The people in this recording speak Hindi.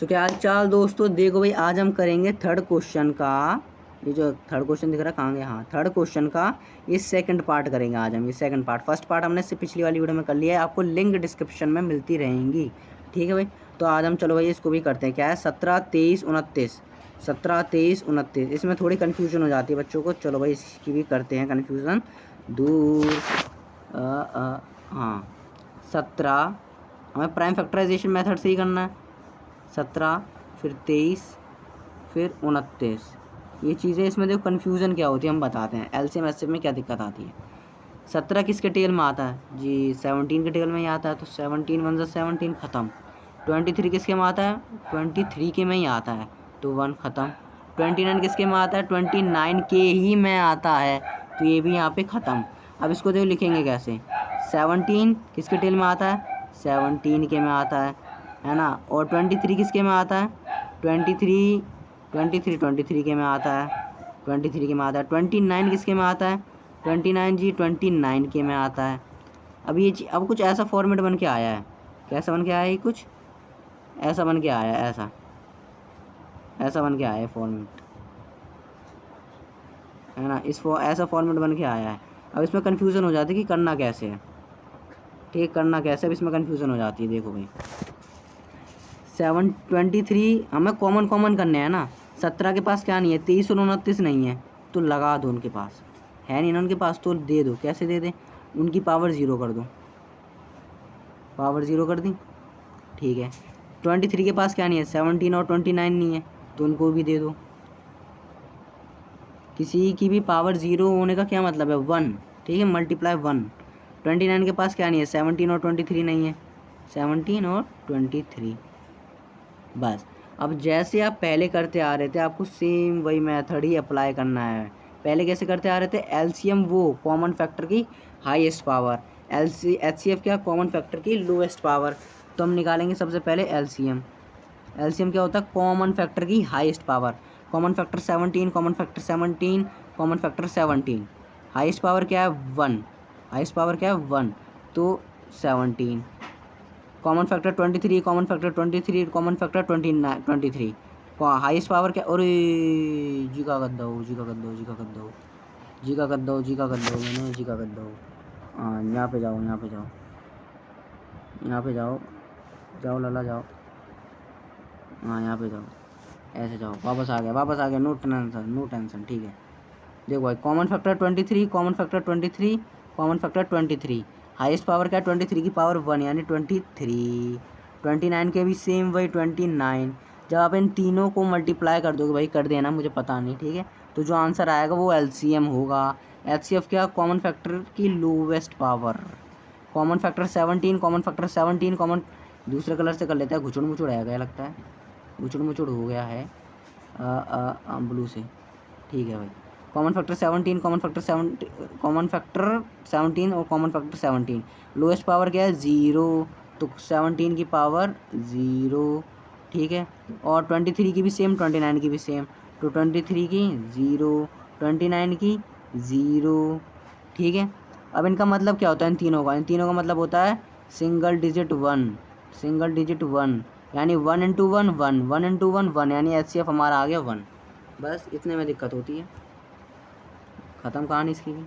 तो क्या हाल चाल दोस्तों, देखो भाई आज हम करेंगे थर्ड क्वेश्चन का। ये जो थर्ड क्वेश्चन दिख रहा है कहाँ गया, हाँ थर्ड क्वेश्चन का ये सेकंड पार्ट करेंगे आज हम। ये सेकंड पार्ट, फर्स्ट पार्ट हमने इससे पिछली वाली वीडियो में कर लिया है, आपको लिंक डिस्क्रिप्शन में मिलती रहेंगी। ठीक है भाई, तो आज हम चलो भाई इसको भी करते हैं। क्या है 17, 23, 29, 17, 23, 29। इसमें थोड़ी कन्फ्यूजन हो जाती है बच्चों को। चलो भाई इसकी भी करते हैं कन्फ्यूज़न दूर। हाँ 17 हमें प्राइम फैक्टराइजेशन मेथड से ही करना है। 17 फिर 23 फिर 29। ये चीज़ें इसमें देखो कन्फ्यूज़न क्या होती है हम बताते हैं। एलसीएम एचसीएफ में क्या दिक्कत आती है। 17 किसके टेबल में आता है जी, 17 के टेबल में ही आता है, तो 17 1 17 ख़त्म। 23 किसके में आता है, 23 के में ही आता है, तो 1 ख़त्म। 29 किसके में आता है, 29 के ही में आता है, तो ये भी यहाँ पे ख़त्म। अब इसको देखो लिखेंगे कैसे। 17 किसके टेबल में आता है, 17 के में आता है ना। और 23 किसके में आता है, 23 23 के में आता है, 23 के में आता है। 29 किसके में आता है, 29 जी 29 के में आता है। अब ये अब कुछ ऐसा फॉर्मेट बन के आया है। कैसा बन के आया है, कुछ ऐसा बन के आया है, ऐसा बन के आया है फॉर्मेट, है ना। ऐसा फॉर्मेट बन के आया है। अब इसमें कन्फ्यूज़न हो जाती है कि करना कैसे है। ठीक, करना कैसे, अब इसमें कन्फ्यूज़न हो जाती है। देखो भाई 23 हमें कॉमन करने हैं ना। 17 के पास क्या नहीं है, 23 और 29 नहीं है, तो लगा दो। उनके पास है नहीं ना, उनके पास तो दे दो। कैसे दे दें, उनकी पावर 0 कर दो, पावर 0 कर दी। ठीक है, 23 के पास क्या नहीं है, 17 और 29 नहीं है, तो उनको भी दे दो। किसी की भी पावर 0 होने का क्या मतलब है, 1। ठीक है, मल्टीप्लाई 1। 29 के पास क्या नहीं है, 17 और 23 नहीं है, 17 और 23। बस अब जैसे आप पहले करते आ रहे थे, आपको सेम वही मेथड ही अप्लाई करना है। पहले कैसे करते आ रहे थे, एलसीएम वो कॉमन फैक्टर की हाईएस्ट पावर, एचसीएफ क्या कॉमन फैक्टर की लोएस्ट पावर। तो हम निकालेंगे सबसे पहले एलसीएम। एलसीएम क्या होता है, कॉमन फैक्टर की highest power. Common factor 17, common factor 17, common factor 17। Highest power क्या है 1, हाईएस्ट पावर क्या है 1, तो 17। Common factor 23, common factor 23, common factor 23। Highest power क्या, अरे जी का कर दो, जी का कर दो, जी का कर दो, जी का कर दो, जी का कर दो, मैंने जी का कर दो। हाँ यहाँ पे जाओ, यहाँ पे जाओ, यहाँ पे जाओ, जाओ लाला जाओ। हाँ यहाँ पे जाओ, ऐसे जाओ, वापस आ गया, वापस आ गया। No tension, no tension. ठीक है, देखो भाई common factor 23, common factor 23, common factor 23। Highest power क्या है, 23 की पावर 1 यानी 23। 29 के भी सेम वही 29। जब आप इन तीनों को मल्टीप्लाई कर दोगे, भाई कर देना, मुझे पता नहीं। ठीक है, तो जो आंसर आएगा वो एलसीएम होगा। एचसीएफ क्या, कॉमन फैक्टर की lowest power. Common factor 17, common factor 17, common दूसरे कलर से कर लेते हैं, घुचुड़ मुचुड़ है गया लगता है, घुचुड़ मुचुड़ हो गया है ब्लू से। ठीक है भाई, common factor 17, common factor 17, common factor 17 और कॉमन फैक्टर 17। लोएस्ट पावर क्या है 0, तो 17 की पावर 0। ठीक है, और 23 की भी सेम, 29 की भी सेम, तो 23 की 0, 29 की 0। ठीक है, अब इनका मतलब क्या होता है इन तीनों का, इन तीनों का मतलब होता है सिंगल डिजिट 1, सिंगल डिजिट 1 यानी 1 इंटू 1 1, 1 इंटू 1 1, यानी एचसीएफ हमारा आ गया 1। बस इतने में दिक्कत होती है, ख़त्म कहानी इसकी भी।